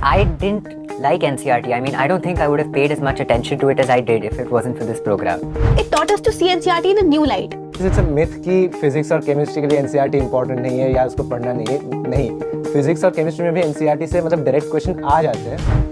I didn't like NCERT. I mean, I don't think I would have paid as much attention to it as I did if it wasn't for this program. It taught us to see NCERT in a new light. It's a myth कि physics और chemistry के लिए NCERT important नहीं है या उसको पढ़ना नहीं है. नहीं, फिजिक्स और केमिस्ट्री में भी एनसीईआरटी से मतलब डायरेक्ट क्वेश्चन आ जाते हैं.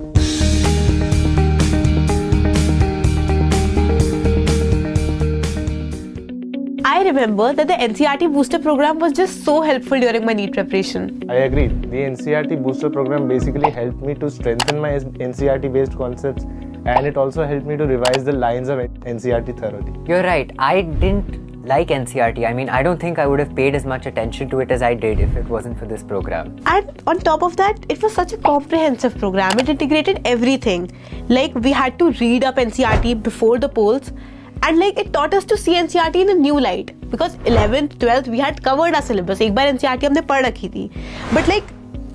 I remember that the NCERT booster program was just so helpful during my NEET preparation. I agree. The NCERT booster program basically helped me to strengthen my NCERT based concepts, and it also helped me to revise the lines of NCERT thoroughly. You're right. I didn't like NCERT. I mean, I don't think I would have paid as much attention to it as I did if it wasn't for this program. And on top of that, it was such a comprehensive program. It integrated everything. Like, we had to read up NCERT before the polls. And like, it taught us to see NCERT in a new light. Because 11th, 12th, we had covered our syllabus. एक बार NCERT हमने पढ़ रखी थी. But like,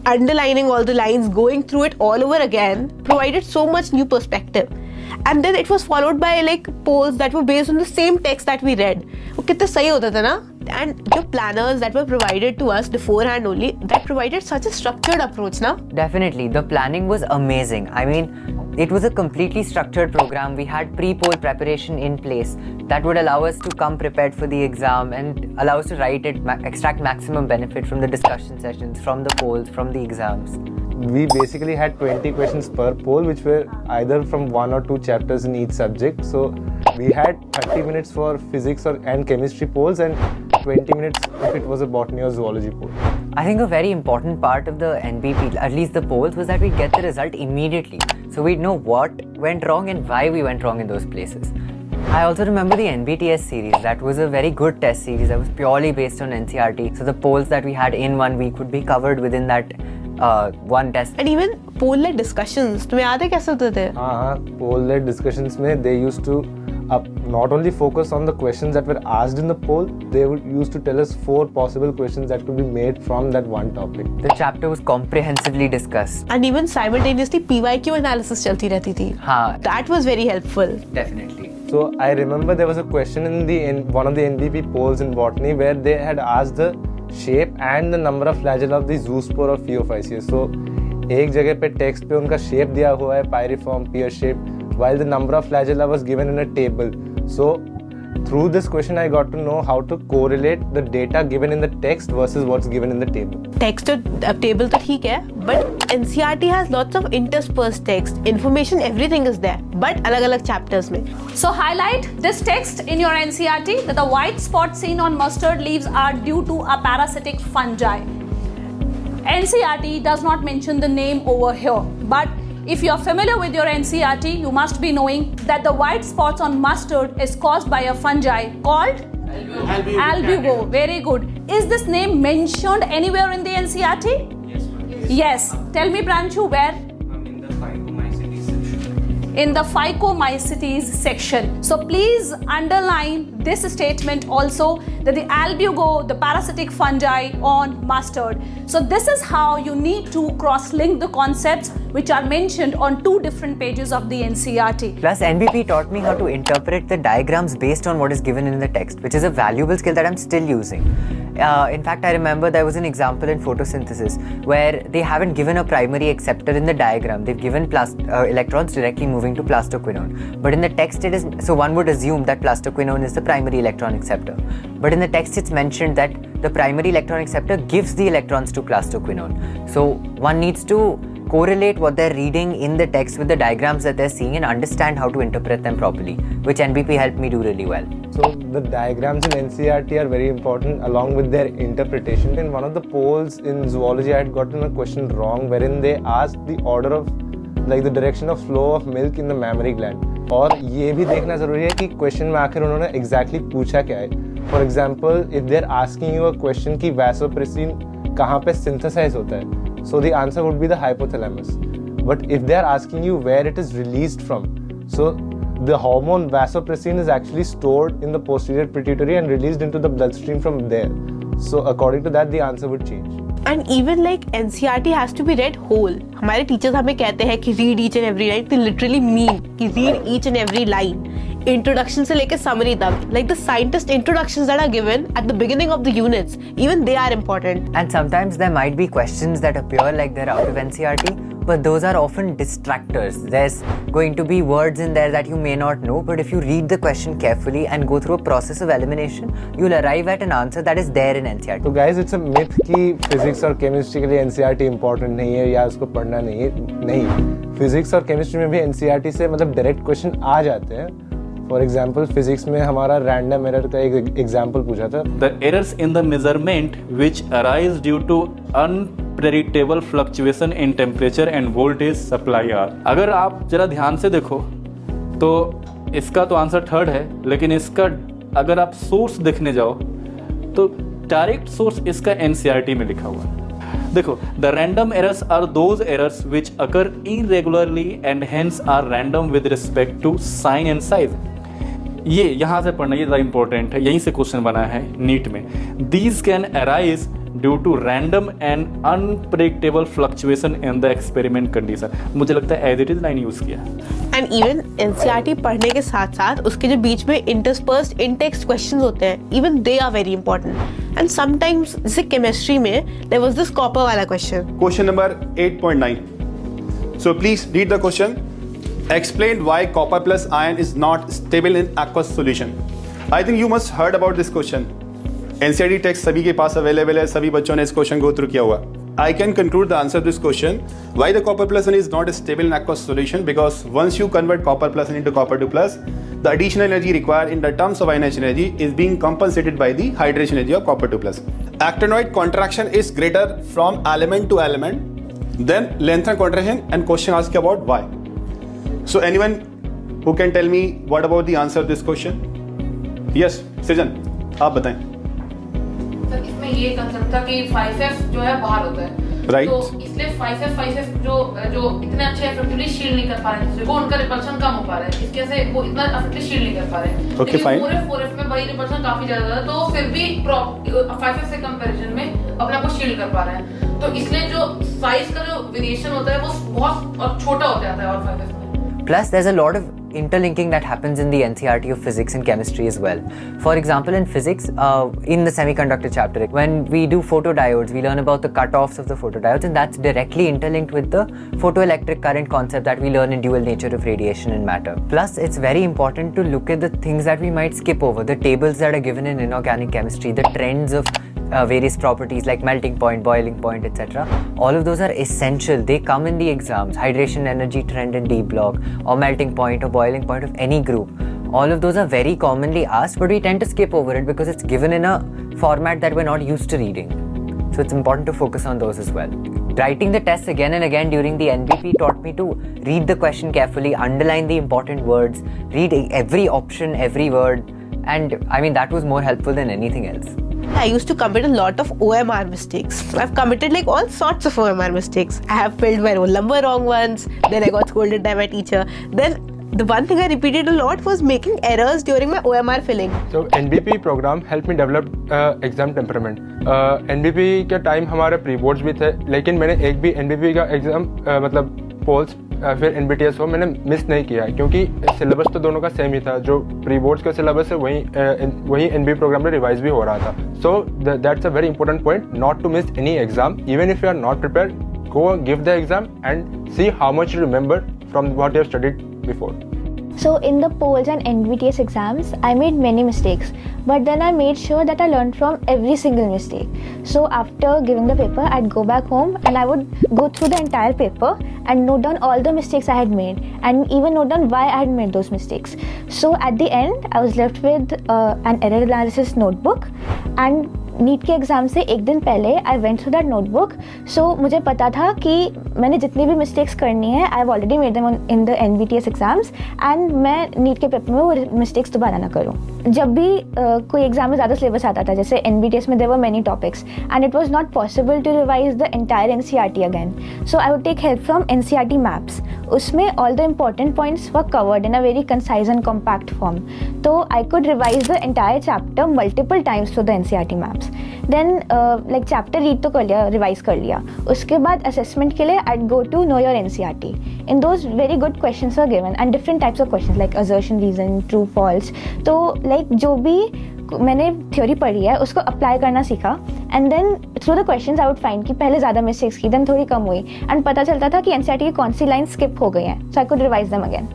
underlining all the lines, going through it all over again, provided so much new perspective. And then it was followed by like polls that were based on the same text that we read. वो कितना सही होता था ना? And the planners that were provided to us beforehand only, that provided such a structured approach, na? Definitely. The planning was amazing. I mean, it was a completely structured program. We had pre-poll preparation in place that would allow us to come prepared for the exam and allow us to write it, extract maximum benefit from the discussion sessions, from the polls, from the exams. We basically had 20 questions per poll, which were either from 1 or 2 chapters in each subject. So we had 30 minutes for physics and chemistry polls and 20 minutes if it was a botany or zoology poll. I think a very important part of the NBP, at least the polls, was that we'd get the result immediately. So we'd know what went wrong and why we went wrong in those places. I also remember the NBTS series. That was a very good test series that was purely based on NCERT. So the polls that we had in 1 week would be covered within that one test. And even poll-led discussions. तुम्हें याद है कैसे होते थे? हाँ, poll-led discussions में they used to not only focus on the questions that were asked in the poll, they used to tell us 4 possible questions that could be made from that one topic. The chapter was comprehensively discussed. And even simultaneously PYQ analysis चलती रहती थी. हाँ. That was very helpful. Definitely. So I remember there was a question in one of the NBP polls in botany where they had asked the shape and the number of flagella of the zoospore of Phaeophyceus. So एक जगह पे text पे उनका shape दिया हुआ है pyriform pear shape, while the number of flagella was given in a table. So through this question I got to know how to correlate the data given in the text versus what's given in the table. Text table तो ठीक है, but NCERT has lots of interspersed text. Information, everything is there, but अलग-अलग chapters में. So highlight this text in your NCERT that the white spots seen on mustard leaves are due to a parasitic fungi. NCERT does not mention the name over here, but if you are familiar with your NCERT, you must be knowing that the white spots on mustard is caused by a fungi called albugo. Very good. Is this name mentioned anywhere in the NCERT? Yes. Tell me, Pranchu, where? In the Phycomycetes section. So please underline this statement also, that the albugo, the parasitic fungi on mustard. So this is how you need to cross-link the concepts which are mentioned on 2 different pages of the NCERT. Plus, NBP taught me how to interpret the diagrams based on what is given in the text, which is a valuable skill that I'm still using. In fact, I remember there was an example in photosynthesis where they haven't given a primary acceptor in the diagram. They've given electrons directly moving to plastoquinone. But in the text it is, so one would assume that plastoquinone is the primary electron acceptor. But in the text it's mentioned that the primary electron acceptor gives the electrons to plastoquinone. So one needs to correlate what they're reading in the text with the diagrams that they're seeing and understand how to interpret them properly, which NBP helped me do really well. So the diagrams in NCERT are very important along with their interpretation. In one of the polls in zoology, I had gotten a question wrong wherein they asked the order of, like the direction of flow of milk in the mammary gland. और ये भी देखना ज़रूरी है कि question में आखिर उन्होंने exactly पूछा क्या है. For example, if they're asking you a question कि vasopressin कहाँ पे synthesize होता है, so the answer would be the hypothalamus. But if they are asking you where it is released from, so the hormone vasopressin is actually stored in the posterior pituitary and released into the bloodstream from there. So according to that, the answer would change. And even like NCERT has to be read whole. हमारे teachers हमें कहते हैं कि read each and every line. They literally mean कि read each and every line. Introduction से लेके summary तक. Like the scientist introductions that are given at the beginning of the units, even they are important. And sometimes there might be questions that appear like they're out of NCERT, but those are often distractors. There's going to be words in there that you may not know, but if you read the question carefully and go through a process of elimination, you'll arrive at an answer that is there in NCERT. तो guys, it's a myth कि physics और chemistry के लिए NCERT important नहीं है या उसको पढ़ना नहीं है. नहीं, physics और chemistry में भी NCERT से मतलब direct question आ जाते हैं. For example, physics में हमारा random error का एक example पूछा था. The errors in the measurement which arise due to unpredictable fluctuation in temperature and voltage supply are. अगर आप जरा ध्यान से देखो तो इसका तो आंसर थर्ड है, लेकिन इसका अगर आप सोर्स देखने जाओ तो डायरेक्ट सोर्स इसका NCERT में लिखा हुआ है. देखो, the random errors are those errors which occur irregularly and hence are random with respect to sign and size. ये यहाँ से पढ़ना, ये ज़्यादा इंपॉर्टेंट है, यहीं से क्वेश्चन बना है नीट में. These can arise due to random and unpredictable fluctuation in the experiment condition. मुझे लगता है as it is line use किया. एंड इवन NCERT पढ़ने के साथ साथ उसके जो बीच में इंटरस्पर्स्ड इन टेक्स्ट क्वेश्चंस होते हैं, even they are very important. And sometimes जैसे केमिस्ट्री में देयर वाज दिस कॉपर वाला question. Question number 8.9. So please read the question. Explain why copper plus iron is not stable in aqueous solution. I think you must heard about this question. NCERT text सभी के पास available है, सभी बच्चों ने इस question go through किया हुआ. I can conclude the answer to this question. Why the copper plus iron is not stable in aqueous solution? Because once you convert copper plus iron into copper 2 plus, the additional energy required in the terms of ionization energy is being compensated by the hydration energy of copper 2 plus. Actinoid contraction is greater from element to element. Then lengthen contraction and question asked about why. So anyone who can tell me what about the answer to this question? Yes, Srijan, आप बताएं. Sir इसमें ये concept था कि 5F जो है बाहर होता है. Right. तो इसलिए 5F जो इतने अच्छे इफेक्टिवली शील्ड नहीं कर पा रहे हैं, वो उनका रिपल्शन कम हो पा रहा है. इसके से वो इतना इफेक्टिवली शील्ड नहीं कर पा रहे हैं. Okay, fine. 4F में भाई रिपल्शन काफी ज्यादा है, तो फिर भी 5F से कंपैरिजन में अपने आप को शील्ड कर पा रहे हैं. तो इसलिए जो साइज का जो वेरिएशन होता है वो बहुत और छोटा हो जाता है और 5F में. Plus, there's a lot of interlinking that happens in the NCERT of physics and chemistry as well. For example, in physics, in the semiconductor chapter, when we do photodiodes, we learn about the cutoffs of the photodiodes, and that's directly interlinked with the photoelectric current concept that we learn in dual nature of radiation and matter. Plus, it's very important to look at the things that we might skip over, the tables that are given in inorganic chemistry, the trends of various properties like melting point, boiling point, etc. All of those are essential. They come in the exams. Hydration energy trend in D block, or melting point or boiling point of any group. All of those are very commonly asked, but we tend to skip over it because it's given in a format that we're not used to reading. So it's important to focus on those as well. Writing the tests again and again during the NBP taught me to read the question carefully, underline the important words, read every option, every word, and I mean that was more helpful than anything else. I used to commit a lot of OMR mistakes. I've committed like all sorts of OMR mistakes. I have filled my roll number wrong once, then I got scolded by my teacher. Then the one thing I repeated a lot was making errors during my OMR filling. So NBP program helped me develop exam temperament. NBP के time हमारे pre boards भी थे, लेकिन मैंने एक भी NBP का exam मतलब पोल्स फिर NBTS हो मैंने मिस नहीं किया, क्योंकि सिलेबस तो दोनों का सेम ही था. जो प्री बोर्ड्स का सिलेबस है वही NBP प्रोग्राम में रिवाइज भी हो रहा था. So that's a very important point, not to miss any exam. Even if you are not prepared, go give the exam and see how much you remember from what you have studied before. So in the polls and NBTS exams, I made many mistakes, but then I made sure that I learned from every single mistake. So after giving the paper, I'd go back home and I would go through the entire paper and note down all the mistakes I had made and even note down why I had made those mistakes. So at the end, I was left with an error analysis notebook, and NEET के exam से एक दिन पहले I went through that notebook. So मुझे पता था कि मैंने जितनी भी मिस्टेक्स करनी है I have already made them in the NBTS exams, and मैं नीट के पेपर में वो मिस्टेक्स दोबारा ना करूँ. जब भी कोई एग्जाम में ज़्यादा सिलेबस आता था, जैसे NBTS में there were many topics and it was not possible to revise the entire NCERT again, so I would take help from NCERT maps. उसमें all the important points were covered in a very concise and compact form, तो I could revise the entire chapter multiple times through the NCERT maps. Then like chapter read तो कर लिया, revise कर लिया. उसके बाद assessment के लिए I go to know your NCERT. In those very good questions were given and different types of questions like assertion, reason, true, false. तो लाइक जो भी मैंने थ्योरी पढ़ी है उसको अप्लाई करना सीखा and then through the questions I would find कि पहले ज़्यादा मिस्टेक्स की देन थोड़ी कम हुई एंड पता चलता था कि एनसीईआरटी की कौन सी लाइन स्किप हो गई हैं, so I could revise them again.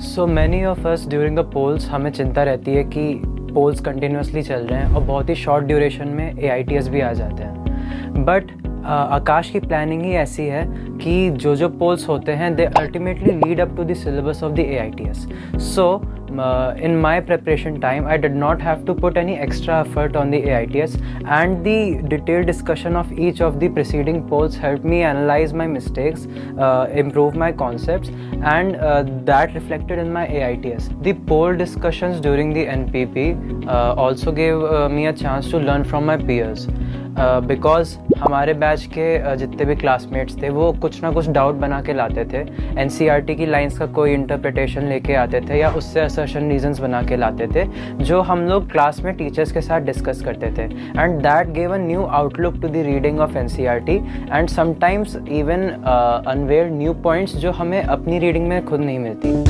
So many of us during the polls हमें चिंता रहती है कि पोल्स कंटिन्यूसली चल रहे हैं और बहुत ही शॉर्ट ड्यूरेशन में AITS भी आ जाते हैं, बट आकाश की प्लानिंग ही ऐसी है कि जो पोल्स होते हैं they ultimately lead up to the syllabus of the AITS. So in my preparation time I did not have to put any extra effort on the AITS, and the detailed discussion of each of the preceding polls helped me analyze my mistakes, improve my concepts, and that reflected in my AITS. The poll discussions during the NPP also gave me a chance to learn from my peers. Because हमारे batch के जितने भी classmates थे वो कुछ ना कुछ doubt बना के लाते थे, NCERT की लाइंस का कोई इंटरप्रिटेशन लेके आते थे या उससे असर्शन रीजंस बना के लाते थे जो हम लोग क्लास में टीचर्स के साथ डिस्कस करते थे, and that gave a new outlook to the reading of NCERT and sometimes even unearthed new points जो हमें अपनी रीडिंग में खुद नहीं मिलती।